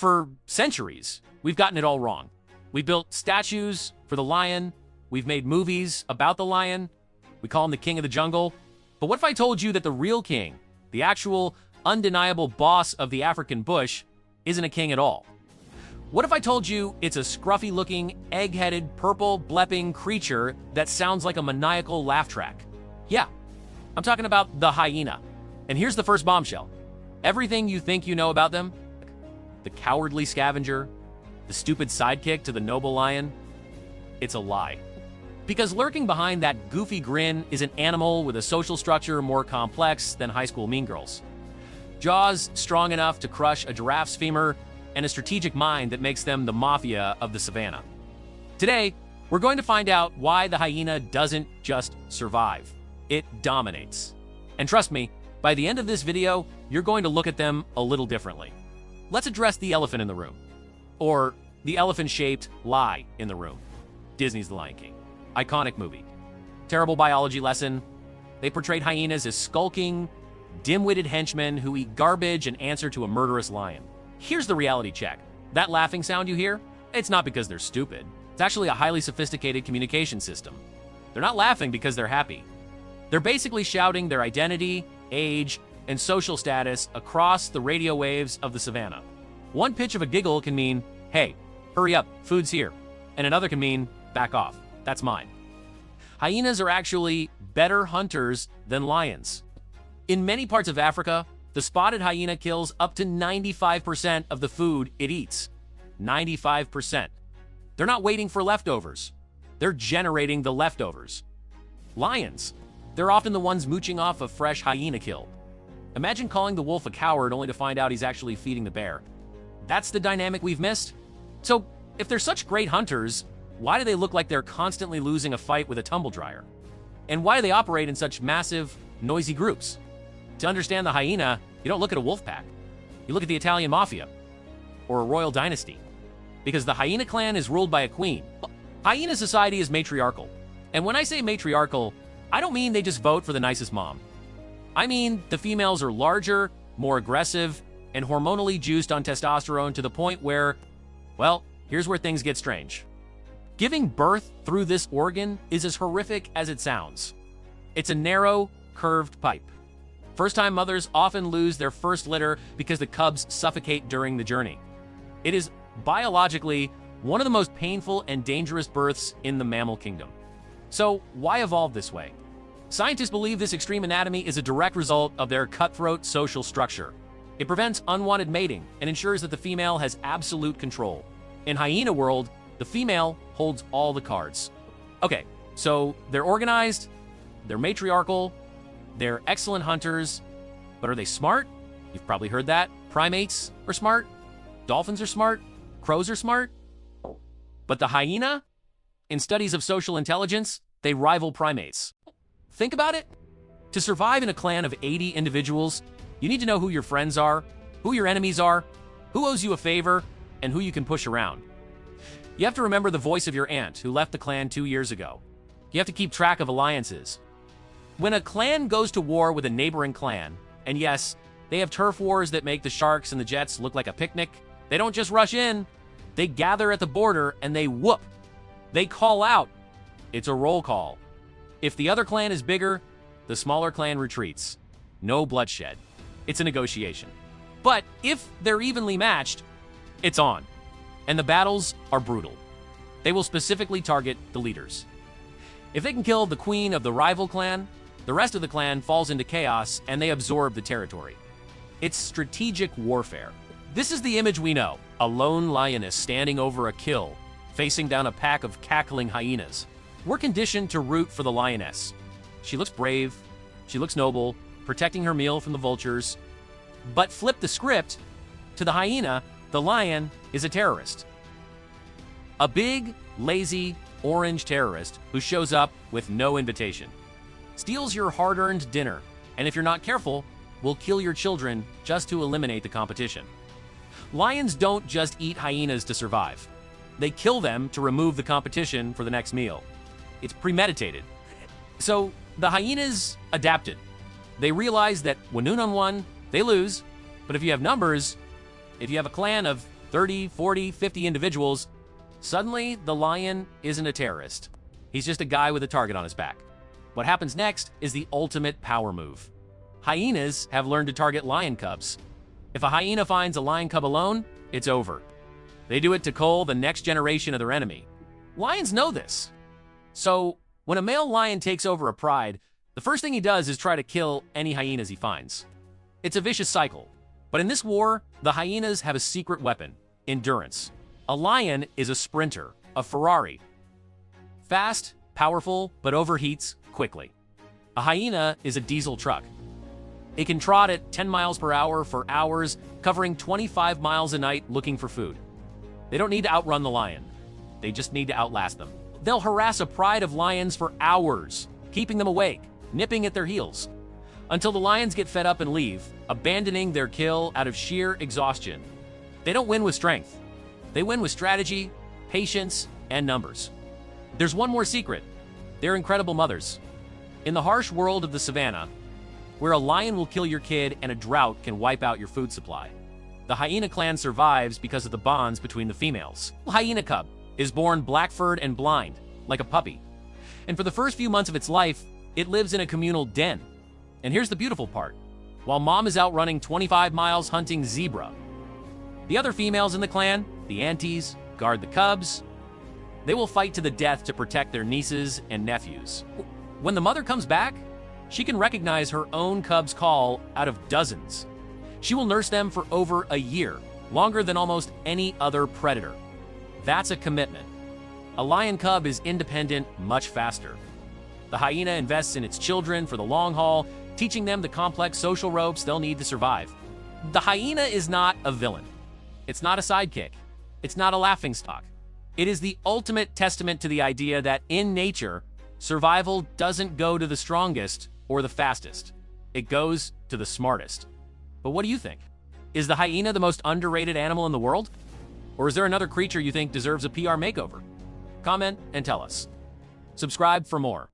For centuries, we've gotten it all wrong. We built statues for the lion. We've made movies about the lion. We call him the king of the jungle. But what if I told you that the real king, the actual undeniable boss of the African bush, isn't a king at all? What if I told you it's a scruffy-looking, egg-headed, purple, blepping creature that sounds like a maniacal laugh track? Yeah, I'm talking about the hyena. And here's the first bombshell. Everything you think you know about them, the cowardly scavenger, the stupid sidekick to the noble lion, it's a lie. Because lurking behind that goofy grin is an animal with a social structure more complex than high school mean girls. Jaws strong enough to crush a giraffe's femur, and a strategic mind that makes them the mafia of the savannah. Today, we're going to find out why the hyena doesn't just survive. It dominates. And trust me, by the end of this video, you're going to look at them a little differently. Let's address the elephant in the room. Or the elephant-shaped lie in the room. Disney's The Lion King. Iconic movie. Terrible biology lesson. They portrayed hyenas as skulking, dim-witted henchmen who eat garbage and answer to a murderous lion. Here's the reality check. That laughing sound you hear? It's not because they're stupid. It's actually a highly sophisticated communication system. They're not laughing because they're happy. They're basically shouting their identity, age, and social status across the radio waves of the savannah. One pitch of a giggle can mean, hey, hurry up, food's here. And another can mean, back off, that's mine. Hyenas are actually better hunters than lions. In many parts of Africa, the spotted hyena kills up to 95% of the food it eats. 95%. They're not waiting for leftovers. They're generating the leftovers. Lions, they're often the ones mooching off a fresh hyena kill. Imagine calling the wolf a coward only to find out he's actually feeding the bear. That's the dynamic we've missed. So, if they're such great hunters, why do they look like they're constantly losing a fight with a tumble dryer? And why do they operate in such massive, noisy groups? To understand the hyena, you don't look at a wolf pack. You look at the Italian mafia or a royal dynasty. Because the hyena clan is ruled by a queen. Hyena society is matriarchal. And when I say matriarchal, I don't mean they just vote for the nicest mom. I mean the females are larger, more aggressive, and hormonally juiced on testosterone to the point where, well, here's where things get strange. Giving birth through this organ is as horrific as it sounds. It's a narrow, curved pipe. First-time mothers often lose their first litter because the cubs suffocate during the journey. It is biologically one of the most painful and dangerous births in the mammal kingdom. So why evolve this way? Scientists believe this extreme anatomy is a direct result of their cutthroat social structure. It prevents unwanted mating and ensures that the female has absolute control. In hyena world, the female holds all the cards. Okay, so they're organized, they're matriarchal, they're excellent hunters, but are they smart? You've probably heard that. Primates are smart, dolphins are smart, crows are smart. But the hyena? In studies of social intelligence, they rival primates. Think about it. To survive in a clan of 80 individuals, you need to know who your friends are, who your enemies are, who owes you a favor, and who you can push around. You have to remember the voice of your aunt who left the clan 2 years ago. You have to keep track of alliances. When a clan goes to war with a neighboring clan, and yes, they have turf wars that make the Sharks and the Jets look like a picnic, they don't just rush in. They gather at the border and they whoop. They call out. It's a roll call. If the other clan is bigger, the smaller clan retreats. No bloodshed. It's a negotiation. But if they're evenly matched, it's on. And the battles are brutal. They will specifically target the leaders. If they can kill the queen of the rival clan, the rest of the clan falls into chaos and they absorb the territory. It's strategic warfare. This is the image we know. A lone lioness standing over a kill, facing down a pack of cackling hyenas. We're conditioned to root for the lioness. She looks brave, she looks noble, protecting her meal from the vultures. But flip the script to the hyena, the lion is a terrorist. A big, lazy, orange terrorist who shows up with no invitation. Steals your hard-earned dinner, and if you're not careful, will kill your children just to eliminate the competition. Lions don't just eat hyenas to survive. They kill them to remove the competition for the next meal. It's premeditated. So the hyenas adapted. They realized that when 1-on-1, they lose, but if you have numbers, if you have a clan of 30, 40, 50 individuals, suddenly the lion isn't a terrorist. He's just a guy with a target on his back. What happens next is the ultimate power move. Hyenas have learned to target lion cubs. If a hyena finds a lion cub alone, it's over. They do it to cull the next generation of their enemy. Lions know this. So, when a male lion takes over a pride, the first thing he does is try to kill any hyenas he finds. It's a vicious cycle. But in this war, the hyenas have a secret weapon: endurance. A lion is a sprinter, a Ferrari. Fast, powerful, but overheats quickly. A hyena is a diesel truck. It can trot at 10 miles per hour for hours, covering 25 miles a night looking for food. They don't need to outrun the lion. They just need to outlast them. They'll harass a pride of lions for hours, keeping them awake, nipping at their heels, until the lions get fed up and leave, abandoning their kill out of sheer exhaustion. They don't win with strength. They win with strategy, patience, and numbers. There's one more secret. They're incredible mothers. In the harsh world of the savannah, where a lion will kill your kid and a drought can wipe out your food supply, the hyena clan survives because of the bonds between the females. The hyena cub is born black-furred and blind, like a puppy. And for the first few months of its life, it lives in a communal den. And here's the beautiful part. While mom is out running 25 miles hunting zebra, the other females in the clan, the aunties, guard the cubs. They will fight to the death to protect their nieces and nephews. When the mother comes back, she can recognize her own cub's call out of dozens. She will nurse them for over a year, longer than almost any other predator. That's a commitment. A lion cub is independent much faster. The hyena invests in its children for the long haul, teaching them the complex social ropes they'll need to survive. The hyena is not a villain. It's not a sidekick. It's not a laughingstock. It is the ultimate testament to the idea that in nature, survival doesn't go to the strongest or the fastest. It goes to the smartest. But what do you think? Is the hyena the most underrated animal in the world? Or is there another creature you think deserves a PR makeover? Comment and tell us. Subscribe for more.